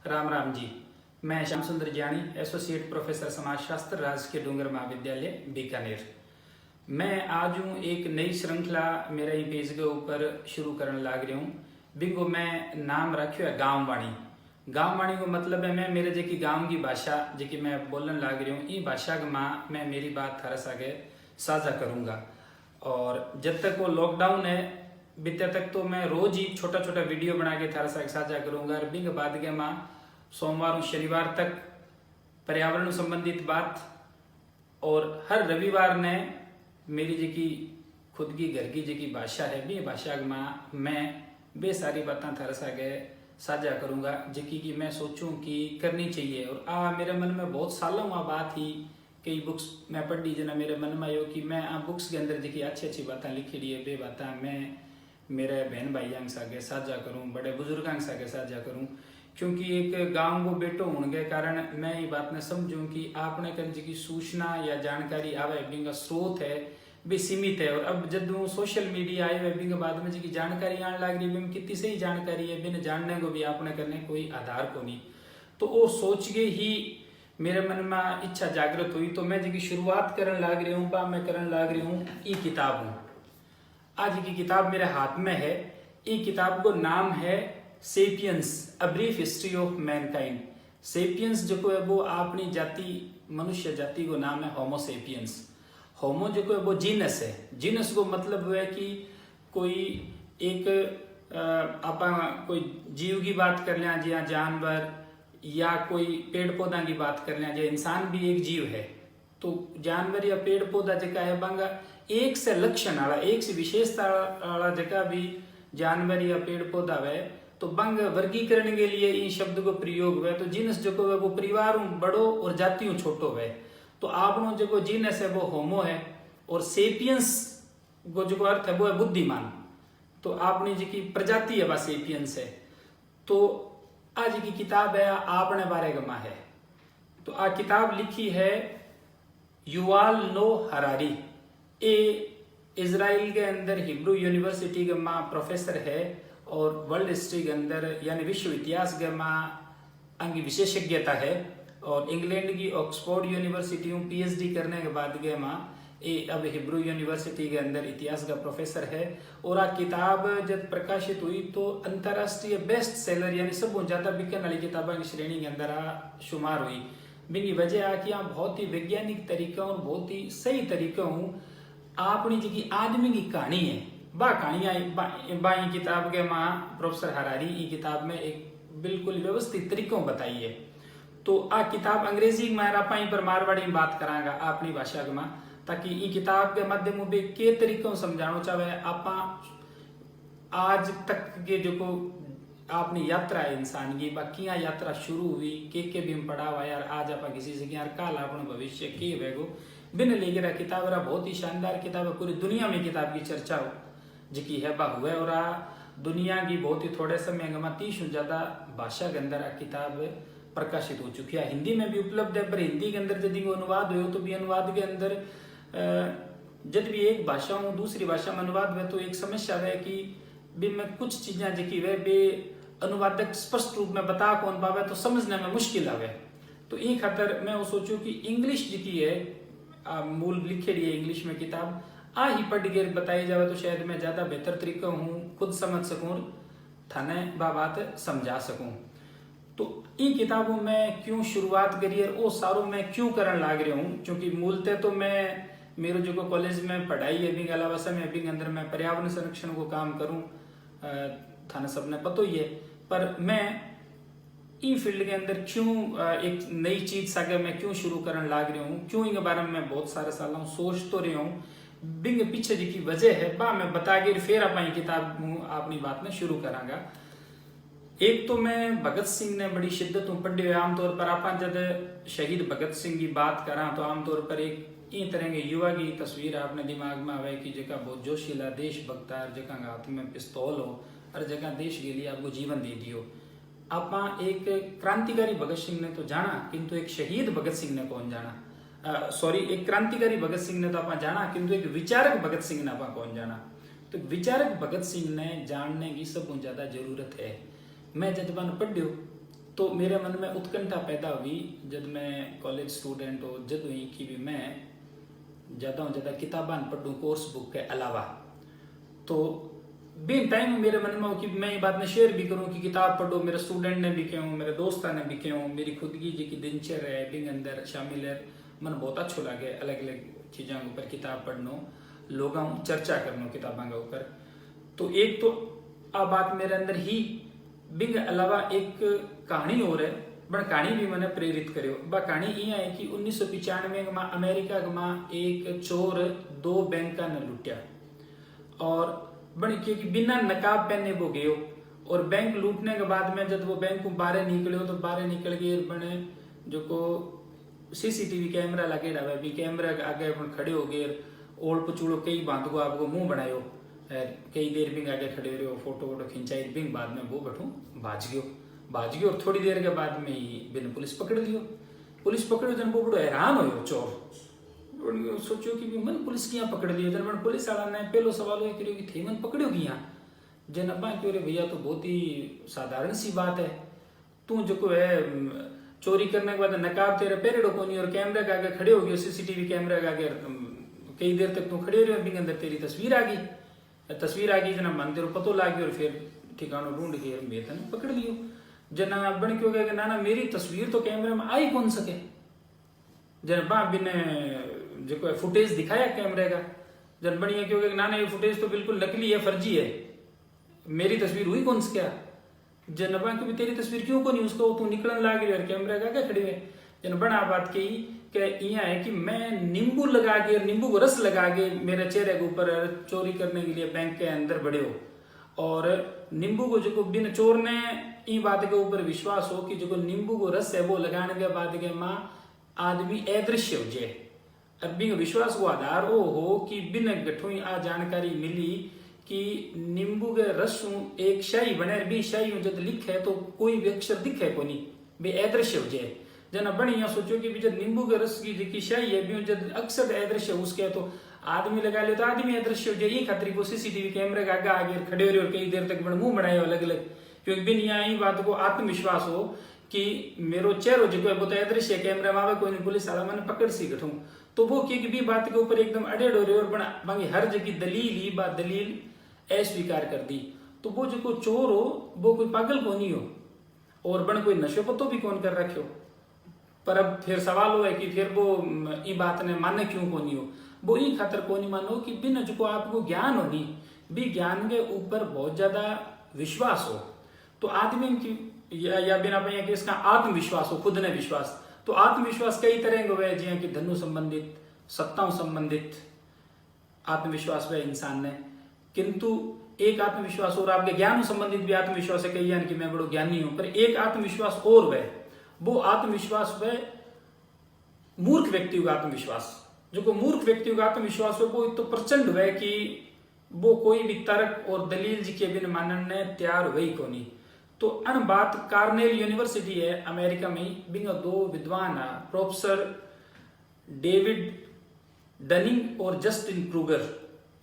राम राम जी। मैं श्याम सुंदर ज्ञानी, एसोसिएट प्रोफेसर समाजशास्त्र, राजकीय डूंगर महाविद्यालय बीकानेर। मैं आज हूँ एक नई श्रृंखला मेरा ही पेज के ऊपर शुरू करने लाग रही हूँ। बिंगो मैं नाम रखियो है गाँव वाणी। गाँव वाणी को मतलब है मैं मेरे जेकी गाँव की भाषा जेकी मैं बोलने लाग रही हूँ, ई भाषा के माँ मैं मेरी बात थारस आगे साझा करूँगा। और जब तक वो लॉकडाउन है बीते तक तो मैं रोज ही छोटा छोटा वीडियो बना के थारा साथ साझा करूंगा। और बिंग बाद के माँ सोमवार और शनिवार तक पर्यावरण संबंधित बात, और हर रविवार ने मेरी जी की खुद की घर की जी की भाषा है भी भाषा के माँ मैं बे सारी बातें थारा सागे साझा करूंगा जिकी की मैं सोचूं कि करनी चाहिए। और मेरे मन में बहुत सालों बात ही कई बुक्स मैं पढ़ी जना मेरे मन में आयो कि मैं बुक्स के अंदर जी अच्छी अच्छी बातें लिखी है बे बातें मैं मेरे बहन भाइयों के सागे साझा करूं, बड़े बुजुर्गों के सागे साझा करूं। क्योंकि एक गांव को बेटो होने के कारण मैं ये बात न समझूं कि आपने कन जी की सूचना या जानकारी आवे बिंगा स्रोत है भी सीमित है। और अब जब सोशल मीडिया आए हुए बिंगा बाद में जी की जानकारी आने लग रही है कितनी सही जानकारी है बिन जानने को भी आपने करने कोई आधार को नहीं। तो वो सोच के ही मेरे मन में इच्छा जागृत हुई तो मैं जी की शुरुआत करने लग रही हूँ मैं करने लग रही हूँ ई किताब हूँ। आज की किताब मेरे हाथ में है। ये किताब को नाम है sapiens, a brief history of Mankind. Sapiens जो है वो अपनी जाति मनुष्य जाति को नाम है होमो सेपियंस। होमो जो है वो जीनस है। जीनस को मतलब हुआ है कि कोई एक आप कोई जीव की बात कर लें या जानवर या कोई पेड़ पौधा की बात कर लें, या इंसान भी एक जीव है। तो जानवर या पेड़ पौधा जगह है बंगा एक से लक्षण वाला एक से विशेषता वाला जगह भी जानवर या पेड़ पौधा है तो बंग वर्गीकरण के लिए इन शब्द को प्रयोग हुआ। तो जीनस जो है वो परिवार बड़ो और जातियों छोटो है। तो आपनो जो जीनस है वो होमो है और सेपियंस को जो अर्थ है वो है बुद्धिमान। तो आपने जी की प्रजाति है वह सेपियंस है। तो आज की किताब है आपने बारे गमा है। तो आ किताब लिखी है युवाल नो हरारी। ए इजराइल के अंदर हिब्रू यूनिवर्सिटी के माँ प्रोफेसर है और वर्ल्ड हिस्ट्री के अंदर यानी विश्व इतिहास के माँ अंगी विशेषज्ञता है। और इंग्लैंड की ऑक्सफोर्ड यूनिवर्सिटी में पीएचडी करने के बाद के माँ ए अब हिब्रू यूनिवर्सिटी के अंदर इतिहास का प्रोफेसर है। और आ किताब जब प्रकाशित हुई तो अंतर्राष्ट्रीय बेस्ट सेलर यानी सब ज्यादा बिकने वाली किताबों की श्रेणी के अंदर शुमार हुई। बिनी वजह कि आप बहुत ही वैज्ञानिक तरीका और बहुत ही सही तरीका हूँ आपनी जी आदमी की कहानी है बा कहानियां बाई किताब के माँ प्रोफेसर हरारी ई किताब में एक बिल्कुल व्यवस्थित तरीकों बताई है। तो आ किताब अंग्रेजी में पाई पर मारवाड़ी में बात करांगा अपनी भाषा के माँ, ताकि ई किताब के माध्यम में के तरीकों समझाना चाहे आप आज तक के जो को अपनी यात्रा है इंसान की बाकी यात्रा शुरू हुई के भी हम पढ़ा हुआ यार आज आप किसी से यार काल अपने भविष्य के वेगो बिन लेके रहा किताब रहा बहुत ही शानदार किताब है। पूरी दुनिया में किताब की चर्चा हो जिकी है हुआ और दुनिया की बहुत ही थोड़े समय में 30 से ज्यादा भाषा के अंदर किताब प्रकाशित हो चुकी है। हिंदी में भी उपलब्ध है पर हिंदी के अंदर यदि अनुवाद हो तो भी अनुवाद के अंदर जब भी एक भाषा हो दूसरी भाषा में अनुवाद हुए तो एक समस्या है कि भी मैं कुछ चीजें जिकी वे बे अनुवादक स्पष्ट रूप में बता कौन पावे तो समझने में मुश्किल आवे। तो ये खातर मैं वो सोचू कि इंग्लिश जिकी है मूल लिखे लिए इंग्लिश में किताब ही पढ़ के बताई जाए तो शायद मैं ज्यादा बेहतर तरीका हूँ खुद समझ सकूं थाने बात समझा सकूं। तो इन किताबों में क्यों शुरुआत करी और वो सारों में क्यों करने लाग रही हूँ क्योंकि मूलतः तो मैं मेरे जो कॉलेज में पढ़ाई है अभी अलावा समय अभी के अंदर मैं पर्यावरण संरक्षण को काम करूँ थाने सबने पता ही है। पर मैं ई फील्ड के अंदर क्यों एक नई चीज सागे मैं क्यों शुरू करने लाग रही हूँ क्यों इनके बारे में मैं बहुत सारे सालों सोच तो रही हूँ बिंग पीछे जी की वजह है बा मैं बता के फिर अपनी किताब अपनी बात में शुरू करांगा। एक तो मैं भगत सिंह ने बड़ी शिद्दत पढ़ी हुई आमतौर पर आप जब शहीद भगत सिंह की बात करा तो आमतौर पर एक इन तरह के युवा की तस्वीर आपने दिमाग में आवे कि जगह बहुत जोशीला देशभक्त है जगह हाथ में पिस्तौल हो और जगह देश के लिए आपको जीवन दे दियो। आप एक क्रांतिकारी भगत सिंह ने तो जाना किंतु एक शहीद भगत सिंह ने कौन जाना सॉरी एक क्रांतिकारी भगत सिंह ने तो आप जाना किंतु एक विचारक भगत सिंह ने आप कौन जाना। तो विचारक भगत सिंह ने जानने की सब ज्यादा जरूरत है। मैं जजबान पढ़ियो तो मेरे मन में उत्कंठा पैदा हुई जब मैं कॉलेज स्टूडेंट हो जद हुई कि भी मैं ज़्यादा किताबान पढ़ूँ कोर्स बुक के अलावा। तो बिन टाइम मेरे मन में हो कि मैं ये बात ने शेयर भी करूँ कि किताब पढ़ो, मेरे स्टूडेंट ने भी क्यों, मेरे दोस्ता ने भी क्यों, मेरी खुद की जी की दिनचर्या है बिंग अंदर शामिल है। मन बहुत अच्छा लगे अलग अलग चीज़ों के ऊपर किताब पढ़नो, लोगों चर्चा करनो किताबों के ऊपर। तो एक तो आ बात मेरे अंदर ही बिंग अलावा एक कहानी और है, बड़ कहानी भी मैंने प्रेरित करो। बा कहानी ये है कि 1995 में अमेरिका में एक चोर 2 बैंक ने लुटिया और बन कि बिना नकाब पहने वो गयो। और बैंक लूटने के बाद में जब वो बैंक को बाहर निकले तो बाहर निकल के बने जो को सीसीटीवी कैमरा लगे रहा भी कैमरा के आगे खड़े हो गए, ओल पचूड़ो कई बात को आपको मुंह बनायो, कई देर बिंग आगे खड़े रहे, फोटो वोटो खिंचाई बिंग बाद में वो बैठू भाज गयो और थोड़ी देर के बाद में ही बिन पुलिस पकड़ लियो। पुलिस पकड़ो जन वो बड़ो हैरान हो चोर, सोचो कि मन पुलिस की यहाँ पकड़ लियो। जन मन पुलिस वाला ने पहलो सवाल ये करियो कि थे मन पकड़ो की यहाँ। जन अब्बा क्यों रे भैया तो बहुत ही साधारण सी बात है, तू जो को है चोरी करने के बाद नकाब तेरे पेरेडो को नहीं और कैमरे के आगे खड़े हो गए, सीसीटीवी कैमरे के आगे कई देर तक तू खड़े रहे, बिंग अंदर तेरी तस्वीर आ गई जना मन तेरे पतो लाग गयो और फिर ठिकानो ढूंढ के बेतन पकड़ लियो। जना बन क्यों कहे ना मेरी तस्वीर तो कैमरे में आई कौन सके। जन बा बिन जो फुटेज दिखाया कैमरे का, जन बढ़िया क्यों ना ये फुटेज तो बिल्कुल नकली है, फर्जी है, मेरी तस्वीर हुई कौन सी क्या। जन बा क्यों तेरी तस्वीर क्यों को नहीं, उसको तू निकलन लाग रही है कैमरे का क्या खड़ी है। जन बड़ा बात कही कि यह है कि मैं नींबू लगा के नींबू को रस लगा के मेरे चेहरे के ऊपर चोरी करने के लिए बैंक के अंदर बढ़े हो और नींबू को जो बिन चोर ने ई बात के ऊपर विश्वास हो कि जो नींबू को रस है वो लगाने के बाद के माँ आदमी अदृश्य हो जाए। अब बिन विश्वास को आधार वो हो कि बिन गठों आ जानकारी मिली कि नींबू के रस एक शाही बने भी शाही जब लिखे तो कोई भी अक्षर दिखे को नहीं बे अदृश्य हो जाए। जना बढ़िया सोचो कि जब नींबू के रस की शाही है भी जब अक्षर अदृश्य उसके तो आदमी लगा ले तो आदमी अदृश्य हो जाए। ये खातिर को सीसीटीवी कैमरे का आगे खड़े हो रहे और कई देर तक मुंह बनाए अलग अलग, क्योंकि बिन यहाँ बात को आत्मविश्वास हो कि मेरो चेहरो जो है वो तो अदृश्य कैमरा में आवे कोई नहीं, पुलिस वाला मैंने पकड़ सी गठू तो वो की भी बात के ऊपर एकदम अड़ेड़ हो रहे और बना हर जगह दलील ही बात दलील अस्वीकार कर दी। तो वो जो चोर हो वो कोई पागल को नहीं हो और बन कोई नशे पतो भी कौन कर रखे हो। पर अब फिर सवाल हो है कि फिर वो ये बात ने माने क्यों को नहीं हो, वो ये खातर को नहीं मानो कि बिन जो आपको ज्ञान होनी भी ज्ञान के ऊपर बहुत ज्यादा विश्वास हो तो आदमी की या बिना भैया कि इसका आत्मविश्वास हो, खुद ने विश्वास। तो आत्मविश्वास कई तरह के हुए जिया कि धनु संबंधित सत्ताओं संबंधित आत्मविश्वास वह इंसान ने, किंतु एक आत्मविश्वास और आपके ज्ञान संबंधित भी आत्मविश्वास है कई यानी कि मैं बड़ो ज्ञानी हूं, पर एक आत्मविश्वास और वह वो आत्मविश्वास वह मूर्ख व्यक्ति का आत्मविश्वास। जो को मूर्ख व्यक्ति का आत्मविश्वास है वो तो प्रचंड है कि वो कोई भी तर्क और दलील जी के बिन मानने तैयार हुई को नहीं। तो अन बात कार्नेल यूनिवर्सिटी है अमेरिका में, बिंग 2 विद्वान प्रोफेसर डेविड डनिंग और जस्टिन क्रूगर,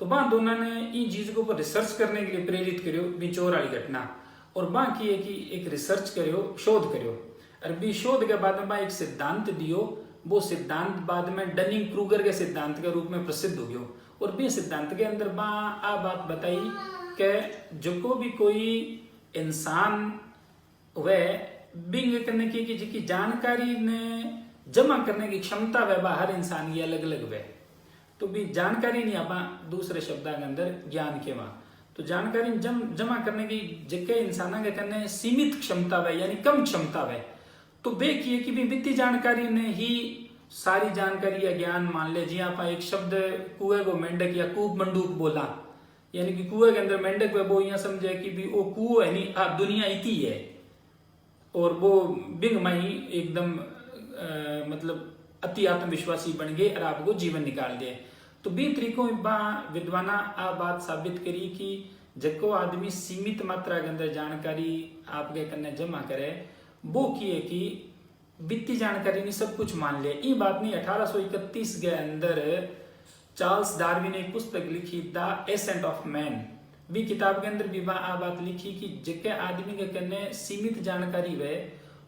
तो वहां दोनों ने इन चीज के ऊपर रिसर्च करने के लिए प्रेरित करियो भी चोर वाली घटना। और वहां की है कि एक रिसर्च करियो शोध करियो और भी शोध के बाद में एक सिद्धांत दियो, वो सिद्धांत बाद में डनिंग क्रूगर के सिद्धांत के रूप में प्रसिद्ध हो गयो। और भी सिद्धांत के अंदर आ बात बताई कि जो को भी कोई इंसान वह बिंग करने की जानकारी ने जमा करने की क्षमता वह हर इंसान की अलग अलग वह, तो भी जानकारी नहीं आप दूसरे शब्द के अंदर ज्ञान के वहां तो जानकारी जमा करने की जगह इंसान के करने सीमित क्षमता वह यानी कम क्षमता वह। तो वे किए कि भी वित्तीय जानकारी ने ही सारी जानकारी या ज्ञान मान ले। जी आप एक शब्द कुएं को मेंढक या कूप मंडूक बोला यानी कि कुएं के अंदर मेंढक वो यहाँ समझे कि भी वो कुएं यानी दुनिया इतनी है और वो बिंग माही एकदम मतलब अति आत्मविश्वासी बन गए और आपको जीवन निकाल दिए। तो बी तरीकों विद्वाना आ बात साबित करी कि जको आदमी सीमित मात्रा के अंदर जानकारी आपके कन्ने जमा करे वो किए कि वित्तीय जानकारी नहीं सब कुछ मान ले। ये बात नहीं 1831 के अंदर चार्ल्स डार्विन ने एक पुस्तक लिखी द एसेंट ऑफ मैन, भी किताब के अंदर भी आ बात लिखी कि जके आदमी के कन्ने सीमित जानकारी वे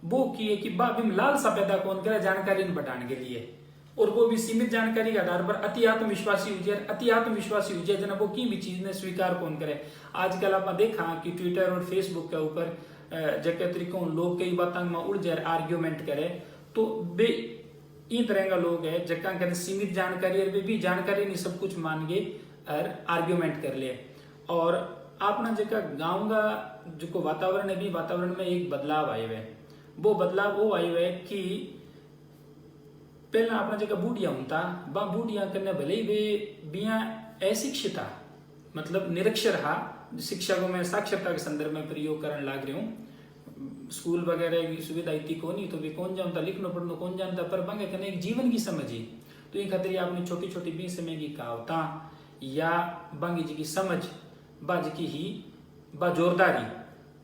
वो की है कि बा बिम लालसा पैदा कौन करे जानकारी बढ़ाने के लिए, और वो भी सीमित जानकारी के आधार पर अति आत्मविश्वासी हो जाए। अति आत्मविश्वासी हो जाए जना वो की भी चीज ने स्वीकार कौन करे। आजकल आप देखा कि ट्विटर और फेसबुक के ऊपर जगह तरीकों लोग कई बातों में उड़ जाए, आर्ग्यूमेंट करे, तो वे इन तरह का लोग है जगह कहते सीमित जानकारी और वे भी जानकारी नहीं सब कुछ मान गए और आर्ग्यूमेंट कर ले। और अपना जगह गाँव का जो वातावरण है भी वातावरण में एक बदलाव आए हुए, वो बदलाव वो आए हुए कि पहला अपना जगह बूढ़िया होता बा बूढ़िया करने भले ही वे बिया अशिक्षिता मतलब निरक्षर हा, शिक्षा को मैं साक्षरता के संदर्भ में प्रयोग करने लाग रही हूँ। स्कूल वगैरह की सुविधा इतनी को नहीं तो भी कौन जानता लिखना पढ़ना कौन जानता, पर बंगे करने एक जीवन की समझ ही तो ये खतरी आपने छोटी छोटी 20 समय की कहावता या बंगी जी की समझ बाज की ही बा जोरदारी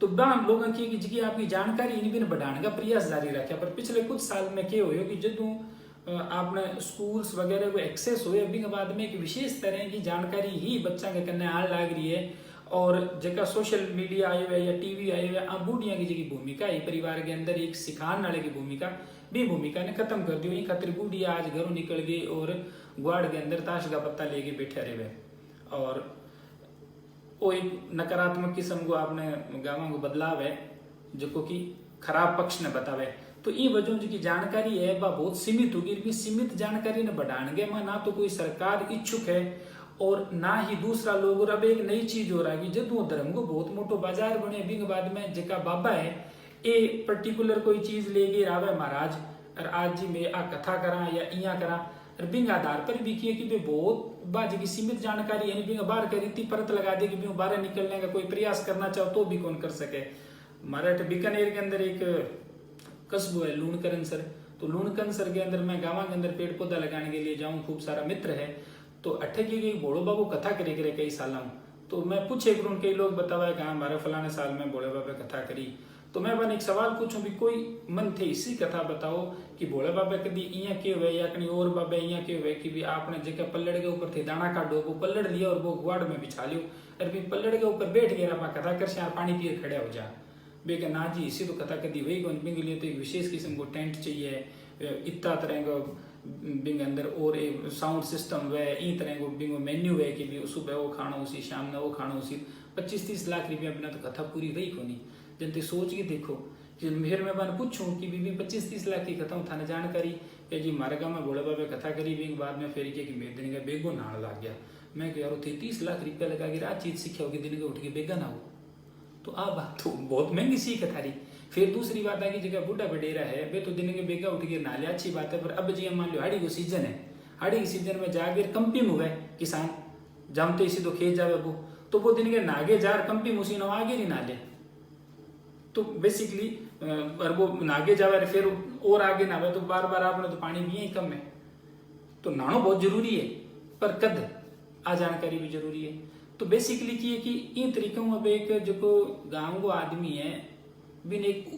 तो बाम लोगों की जी आपकी जानकारी इन बिन बढ़ाने का प्रयास जारी रखा। पर पिछले कुछ साल में क्या हो कि जदों आपने स्कूल्स वगैरह को एक्सेस हुए अभी के बाद में एक विशेष तरह की जानकारी ही बच्चा के करने आने लग रही है। और जगह सोशल मीडिया आए हुए या टीवी आए हुए आ बूढ़िया की जगह भूमिका है परिवार के अंदर एक सिखाने वाले की भूमिका ने खत्म कर दियो। खातिर बूढ़िया आज घरों निकल गई और ग्वाड़ के अंदर ताश का पत्ता लेके बैठे रहे और वो एक नकारात्मक किस्म को आपने गाँव को बदलाव है जो कि खराब पक्ष ने बतावे। तो ये वजह की जानकारी है वह बहुत सीमित होगी। सीमित जानकारी ने बढ़ाने में ना तो कोई सरकार इच्छुक है और ना ही दूसरा लोग। और अब एक नई चीज हो रहा है कि जब वो धर्म को बहुत मोटो बाजार बने अभी के बाद में जका बाबा है ए पर्टिकुलर कोई चीज ले गए रावे महाराज और आज जी मैं आ कथा करा या इया करा और बिंग आधार पर भी किए कि वे बहुत बाजी की सीमित जानकारी है बिंग बाहर कर इतनी परत लगा दे कि भी बाहर निकलने का कोई प्रयास करना चाहो तो भी कौन कर सके। हमारे बीकानेर के अंदर एक कस्बो है लूणकरण सर, तो लूणकरण सर के अंदर मैं गाँव के अंदर पेड़ पौधा लगाने के लिए जाऊँ, खूब सारा मित्र है। तो अट्ठे की गई भोड़ो बाबू कथा करे करे कई साल तो मैं पूछे करूँ कई लोग बतावा कहा हमारे फलाने साल में भोले बाबा कथा करी। तो मैं बन एक सवाल पूछूं भी कोई मन थे इसी कथा बताओ कि भोले बाबा कभी इया के हुए या कहीं और बाबा इया के हुए कि भी आपने जगह पल्लड़ के ऊपर थे दाना काटो वो पल्लड़ लिया और वो गुआड़ में बिछा लियो और भी पल्लड़ के ऊपर बैठ गया आप कथा कर से पानी पिए खड़े हो जा बे के ना जी इसी तो कथा कदी वही कौन बिंग लिए तो एक विशेष किस्म को टेंट चाहिए इतना तरह का बिंग अंदर और एक साउंड सिस्टम वे ई तरह को बिंग मेन्यू है कि भी सुबह वो खाना उसी शाम में वो खाना उसी 25-30 लाख रुपया बिना तो कथा पूरी रही को नहीं। जनते सोच के देखो कि फिर मैं बन पूछूं कि बीबी 25-30 लाख की कथा थाने जानकारी कि जी मारे गाँव में भोले बाबा कथा करी बिंग बाद में फिर के मेरे दिन का बेगो नाड़ लग गया। मैं यार 30 लाख रुपया लगा के आ चीज सीखा होगी दिन के उठ के बेगा ना हो तो आ बात तो बहुत महंगी सीख था रही। फिर दूसरी बात है कि जगह बूढ़ा बडेरा है वे तो दिन के बेगा उठ के नाले अच्छी बात है। पर अब जी मान लो हाड़ी को सीजन है, हाड़ी के सीजन में जाकर कंपी में हुए किसान जमते इसी तो खेत जावे वो दिन के नागे जार कंपी मुसीनो आगे नहीं नाले तो बेसिकली और वो नागे जावे फिर और आगे ना तो बार बार आपने तो पानी भी ही कम है तो नानो बहुत जरूरी है पर कद आ जानकारी भी जरूरी है। तो बेसिकली की है कि इन तरीकों में एक जो गाँव को आदमी है बिन एक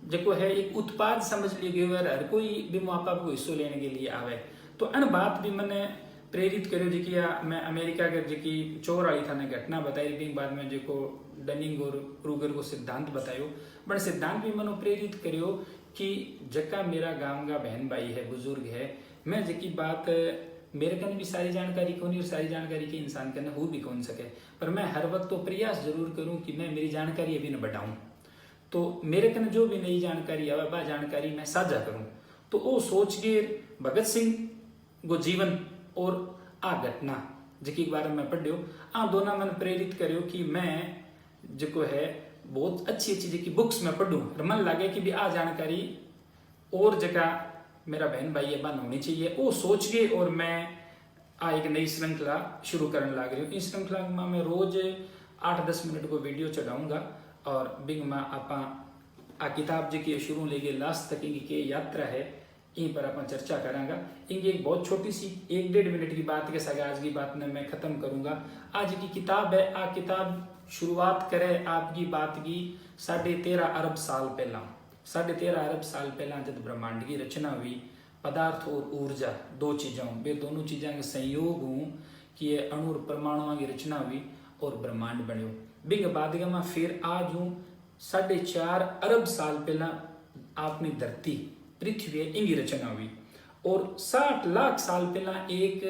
जो है एक उत्पाद समझ लिए गए हर कोई भी माँ बाप को हिस्सों लेने के लिए आवे। तो अन बात भी मैंने प्रेरित करो जी कि मैं अमेरिका के जी की चोर वाली था घटना बताई भी बाद में जो डनिंग और क्रूगर को सिद्धांत बतायो बट सिद्धांत भी मनो प्रेरित करो कि जका मेरा गाँव का बहन भाई है बुजुर्ग है मैं जकी बात मेरे कन भी सारी जानकारी कौन और सारी जानकारी के इंसान कन हो भी कौन सके पर मैं हर वक्त तो प्रयास जरूर करूं कि मैं मेरी जानकारी अभी न बढ़ाऊं। तो मेरे कन जो भी नई जानकारी आवे वह जानकारी मैं साझा करूं। तो वो सोच के भगत सिंह को जीवन और आ घटना जिसके बारे में पढ़ियो आ दोनों मन प्रेरित करियो कि मैं जो है बहुत अच्छी अच्छी जी बुक्स में पढ़ूं और मन लगे कि भी आ जानकारी और जगह मेरा बहन भाई ये बन होनी चाहिए वो सोच के और मैं आ एक नई श्रृंखला शुरू करने लग रही हूँ। इस श्रृंखला में मैं रोज 8-10 मिनट को वीडियो चढ़ाऊंगा और बिग में आप आ किताब जी की शुरू लेके लास्ट तक की यात्रा है इन पर अपन चर्चा करांगा। इनकी एक बहुत छोटी सी 1-1.5 मिनट की बात के साथ आज की बात में मैं खत्म करूंगा। आज की किताब है आ किताब शुरुआत करे आपकी बात की 13.5 अरब साल पहला 13.5 अरब साल पहला जब ब्रह्मांड की रचना हुई पदार्थ और ऊर्जा दो चीज़ों वे दोनों चीज़ों के संयोग हूँ कि ये अणु और परमाणुओं की रचना हुई और ब्रह्मांड बनो बिग बाद में फिर आज हूँ 4.5 अरब साल पहला आपनी धरती पृथ्वी इंगी रचना हुई। और 60 लाख साल पहला एक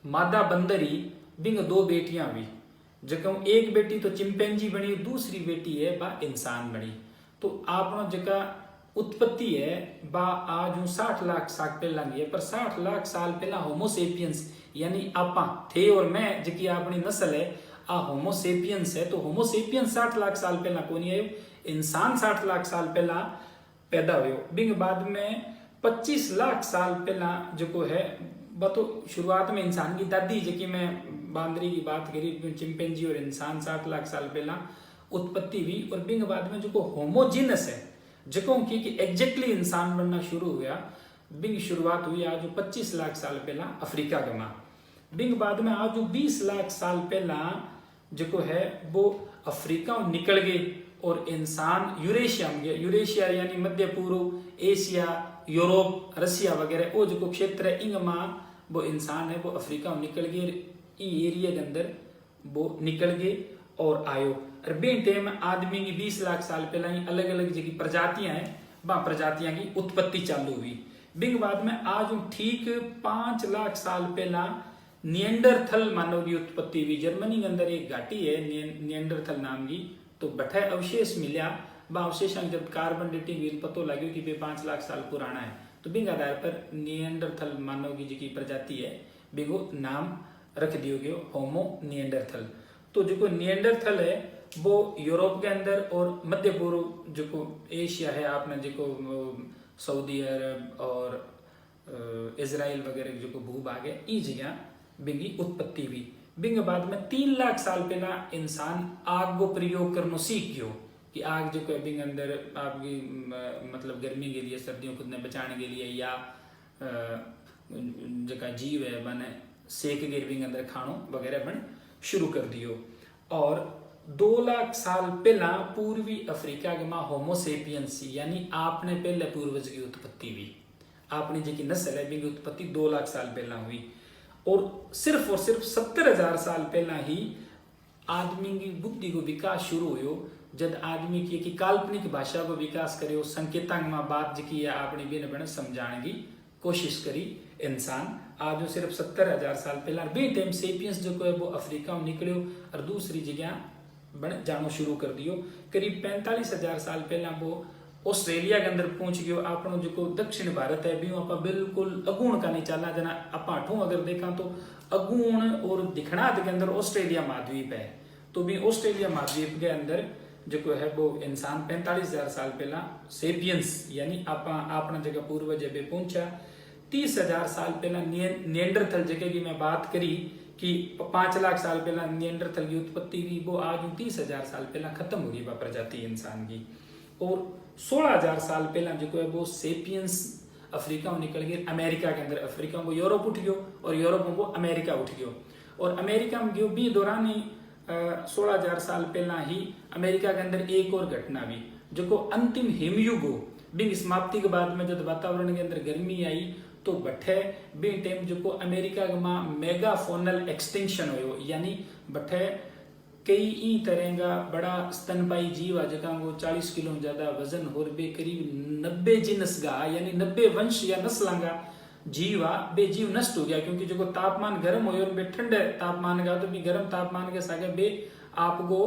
मादा बंदरी बिंग 2 बेटियां हुई, जक एक बेटी तो चिंपैंजी बनी, दूसरी बेटी है बा इंसान बनी। तो आपनो जका उत्पत्ति है बा आज 60 लाख साल पहला है, पर 60 लाख साल पहला होमोसेपियंस यानी आपा थे और मैं जकी अपनी नस्ल है आ होमोसेपियंस है। तो होमोसेपियंस 60 लाख साल पहला कोनी आयो, इंसान 60 लाख साल पहला पैदा हुयो। बिंग बाद में 25 लाख साल पहला जो है तो शुरुआत में इंसान की दादी जकी मैं बांदरी की बात करी, चिंपैंजी और इंसान 60 लाख साल पहला उत्पत्ति हुई। और बिंग बाद में जो होमोजीनस है जको की एग्जैक्टली इंसान बनना शुरू हुआ, बिंग शुरुआत हुई आज 25 लाख साल पहला अफ्रीका गमा। बिंग बाद में आज 20 लाख साल पहला जो है वो अफ्रीका निकल गए और इंसान यूरेशिया में गया। यूरेशिया यानी मध्य पूर्व एशिया, यूरोप, रसिया वगैरह वो जो क्षेत्र है इंगमा वो इंसान है वो अफ्रीका में निकल गए, एरिया के अंदर वो निकल गए और आयो। और बे टाइम आदमी की 20 लाख साल पहला ही अलग अलग जगह प्रजातियां हैं, वहां प्रजातियां की उत्पत्ति चालू हुई। बिंग बाद में आज ठीक 5 लाख साल पहला निएंडरथल मानव की उत्पत्ति हुई। जर्मनी के अंदर एक घाटी है निएंडरथल नाम की, तो बठे अवशेष मिला, वह अवशेष जब कार्बन डेटिंग हुई पतो लगे कि वे 5 लाख साल पुराना है। तो बिंग आधार पर निएंडरथल मानव की जी प्रजाति है बिंगो नाम रख दियो गयो होमो निएंडरथल। तो जो निएंडरथल है वो यूरोप के अंदर और मध्य पूर्व जो एशिया है आपने जो सऊदी अरब और इजराइल वगैरह जो भूभाग है ई जगह बिंगी उत्पत्ति हुई। बिंग बाद में 3 लाख साल पहला इंसान आग को प्रयोग करना सीख गयो कि आग जो है बिंग अंदर आपकी मतलब गर्मी के लिए, सर्दियों खुद ने बचाने के लिए या जगह जीव है बने सेक के बिंग अंदर खानो वगैरह बन शुरू कर दियो। और 2 लाख साल पहला पूर्वी अफ्रीका के मां होमोसेपियंस यानी आपने पहले पूर्वज की उत्पत्ति हुई, आपने जी नस्ल है बिंग उत्पत्ति 2 लाख साल पहला हुई। और सिर्फ 70,000 साल पहला ही आदमी की बुद्धि को विकास शुरू हुयो, जब आदमी की काल्पनिक भाषा को विकास करे, संकेतांग में बात जी है आपने बिन बने समझाने की कोशिश करी इंसान। आज सिर्फ 70,000 साल पहला बे टाइम सेपियंस जो है वो अफ्रीका में निकलो और दूसरी जगह बन जानो शुरू कर दियो। करीब 45,000 साल पहला वो ऑस्ट्रेलिया के अंदर पहुंच गयो। आपनो जो दक्षिण भारत है भी आप बिल्कुल अगुण का नहीं चला, जना अपाठों अगर देखा तो अगुण और दिखनाद के अंदर ऑस्ट्रेलिया महाद्वीप है। तो भी ऑस्ट्रेलिया महाद्वीप के अंदर जो है वो इंसान 45,000 साल पहला सेपियंस यानी अपना जगह पूर्वज है पहुंचा। 30,000 साल पहला निएंडरथल जगह की मैं बात करी कि 5 लाख साल पहला निएंडरथल की उत्पत्ति हुई, वो आज 30,000 साल पहला खत्म हो गई प्रजाति इंसान की। और 16,000 साल पहला जो है वो सेपियंस अफ्रीका में निकल गए अमेरिका के अंदर। अफ्रीका को यूरोप उठ गयो और यूरोप को अमेरिका उठ गयो। और अमेरिका में गयो भी दौरान ही 16,000 साल पहला ही अमेरिका के अंदर एक और घटना हुई जो अंतिम हिमयुग बिंग समाप्ति के बाद में जब वातावरण के अंदर गर्मी आई तो बठे बे टाइम जो अमेरिका में मेगाफोनल एक्सटिंक्शन हो, यानी बठे कई ई तरह का बड़ा स्तनपाई जीव आ जगह वो 40 किलो ज्यादा वजन और बे करीब 90 जिनस का यानी 90 वंश या नस्ल का जीव आ बे जीव नष्ट हो गया, क्योंकि जो तापमान गर्म हो बे ठंडे तापमान का तो भी गर्म तापमान के सागे बे आपको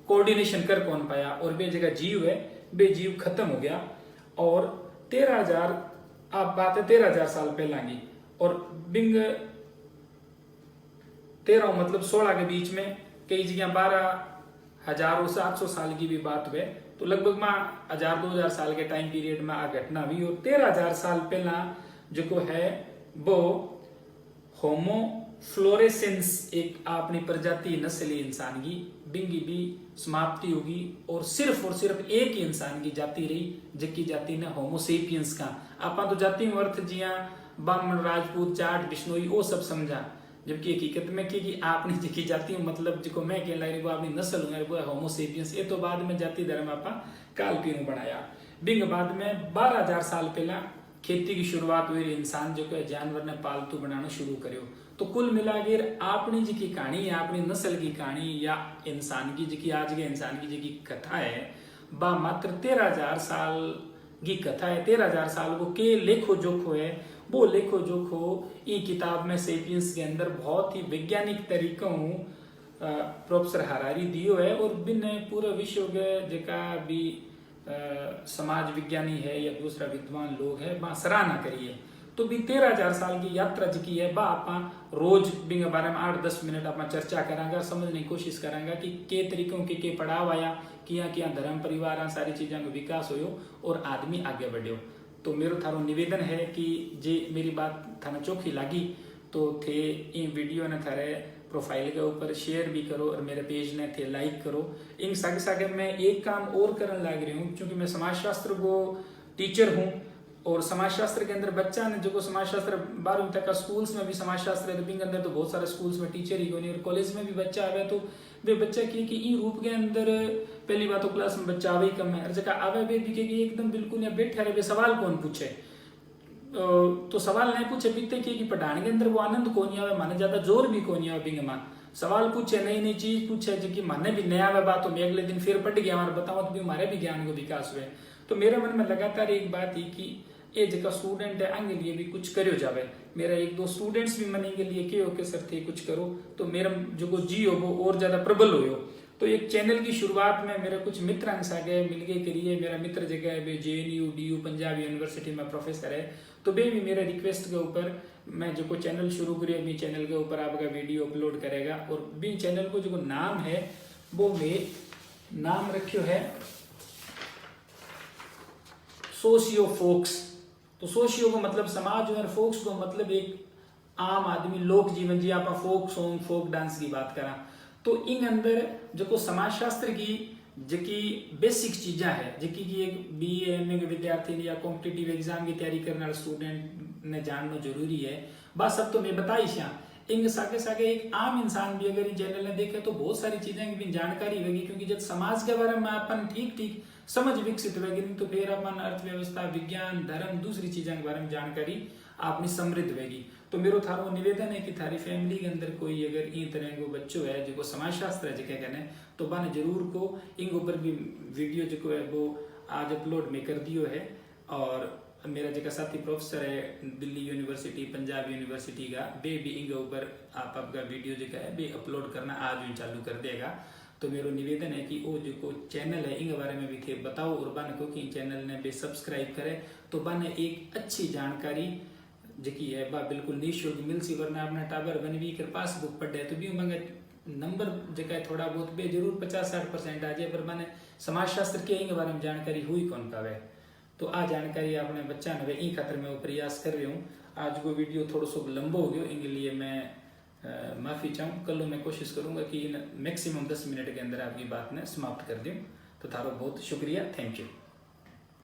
कोऑर्डिनेशन कर कौन पाया और बे जगह जीव है बे जीव खत्म हो गया। और 13,000 आप बात है 13,000 साल पहला की और बिंग 13 मतलब 16 के बीच में कई जगह 12,000 से 800 साल की भी बात हुए, तो लगभग में 1,000-2,000 साल के टाइम पीरियड में आ घटना हुई। और 13,000 साल पहला जो है वो होमो फ्लोरेसेंस एक अपनी प्रजाति नस्ली इंसान की बिंगी भी समाप्ति होगी और सिर्फ एक ही इंसान की जाति रही जिसकी जाति ने होमोसेपियंस का आपा तो जाति में अर्थ जिया ब्राह्मण राजपूत जाट बिश्नोई वो सब समझा, जबकि हकीकत में कि आपने जिसकी जाति मतलब जो मैं कह रही वो अपनी नस्ल वो होमोसेपियंस। ये तो बाद में जाति धर्म आपा कालपीनु बनाया। बिंग बाद में 12,000 साल पहला खेती की शुरुआत हुई, इंसान जो है जानवर ने पालतू बनाना शुरू करो। तो कुल मिलाकर आपनी जी की कहानी है अपनी नस्ल की कहानी या इंसान की जी आज के इंसान की जी की कथा है बा मात्र 13,000 साल की कथा है। 13,000 साल को के लेखो जोखो है, वो लेखो जोखो ई किताब में सेपियंस के अंदर बहुत ही वैज्ञानिक तरीकों प्रोफेसर हरारी दियो है। और बिन पूरे विश्व के जका भी समाज विज्ञानी है या दूसरा विद्वान लोग है वहाँ सराहना करिए। तो भी 13,000 साल की यात्रा जी है बा आप रोज बिंग बारे में 8-10 मिनट आप चर्चा करांगा, समझने की कोशिश करांगा कि के तरीकों के पढ़ाव आया, किया किया धर्म परिवार सारी चीज़ों का विकास हो और आदमी आगे बढ़ियो। तो मेरो थारो निवेदन है कि जे मेरी बात थाने चोखी लगी तो थे इन वीडियो ने थारे प्रोफाइल के ऊपर शेयर भी करो और मेरे पेज ने थे लाइक करो। इन सागे सागे मैं एक काम और करने लग रही हूँ, क्योंकि मैं समाजशास्त्र को टीचर हूँ और समाजशास्त्र के अंदर बच्चा ने जो समाजशास्त्र 12वीं तक का स्कूल्स में भी समाजशास्त्र है, तो बिंग अंदर तो बहुत सारे स्कूल्स में टीचर ही कोनी और कॉलेज में भी बच्चा आवे तो वे बच्चा की कि इन रूप के अंदर पहली बात तो क्लास में बच्चा आवे ही कम है और जगह आवे वे भी कि एकदम बिल्कुल या बैठे रहे सवाल कौन पूछे, तो सवाल नहीं पूछे बीते कि पढ़ाने के अंदर वो आनंद कौन आवे, माने ज्यादा जोर भी कौन आवे बिंग मान सवाल पूछे नई नई चीज पूछे जो कि माने भी नया आवे बात तो मैं अगले दिन फिर पढ़ गया हमारे बताओ तो भी हमारे भी ज्ञान को विकास हुए। तो मेरे मन में लगातार एक बात ही कि ये जगह स्टूडेंट है आगे लिए भी कुछ करो जावे। मेरा 1-2 स्टूडेंट्स भी मने के लिए के सर थे कुछ करो तो मेरा जो जी हो वो और ज्यादा प्रबल हो। तो एक चैनल की शुरुआत में मेरे कुछ मित्र आगे मिलके करिए। मेरा मित्र जगह है JNU DU पंजाब यूनिवर्सिटी में प्रोफेसर है, तो वे भी मेरे रिक्वेस्ट के ऊपर मैं जो चैनल शुरू करिए भी चैनल के ऊपर आपका वीडियो अपलोड करेगा। और भी चैनल को जो नाम है वो मैं नाम रखियो है सोशियो फोक्स। तो सोशियो को मतलब समाज और फोक्स को मतलब एक आम आदमी लोक जीवन जी आप फोक सॉन्ग फोक डांस की बात करा तो इन अंदर जो समाजशास्त्र की जकी बेसिक चीजा है जकी की एक BA MA के विद्यार्थी ने या कॉम्पिटिटिव एग्जाम की तैयारी करने वाले स्टूडेंट ने जानना जरूरी है। बस सब तो मैं बताई श्या इन सागे सागे एक आम इंसान भी अगर चैनल ने देखे तो बहुत सारी चीजें की जानकारी होगी, क्योंकि जब समाज के बारे में अपन ठीक समझ विकसित होगी तो फिर अपन अर्थव्यवस्था विज्ञान धर्म दूसरी चीजों के बारे में जानकारी आपनी समृद्ध होगी। तो मेरो थारो निवेदन है कि थारी फैमिली के अंदर कोई अगर इन तरह को बच्चों है जो समाजशास्त्र है जिके कहने तो बने जरूर को इन ऊपर भी वीडियो जो है वो आज अपलोड में कर दियो है। और मेरा जो साथी प्रोफेसर है दिल्ली यूनिवर्सिटी पंजाब यूनिवर्सिटी का वे भी इन ऊपर आपका वीडियो जो है वे अपलोड करना आज भी चालू कर देगा। तो मेरा निवेदन है कि वो जो चैनल है इन बारे में भी थे बताओ और बन को कि चैनल ने भी सब्सक्राइब करे तो बने एक अच्छी जानकारी जकी है बा बिल्कुल निःशुल्क मिल सी। वरना अपना टाबर बन भी कर पासबुक पढ़े तो भी मंगे नंबर जगह थोड़ा बहुत बे जरूर 50-60% आ जाए पर मैंने समाजशास्त्र के इन बारे में जानकारी हुई कौन पावे। तो आ जानकारी आपने बच्चा ने इन खातर मैं वो प्रयास कर रही हूँ। आज वो वीडियो थोड़ा सा लंबा हो गया इनके लिए मैं माफ़ी चाहूँ। कल मैं कोशिश करूँगा कि मैक्सिमम 10 मिनट के अंदर आपकी बात ने समाप्त कर दूँ। तो थारो बहुत शुक्रिया, थैंक यू।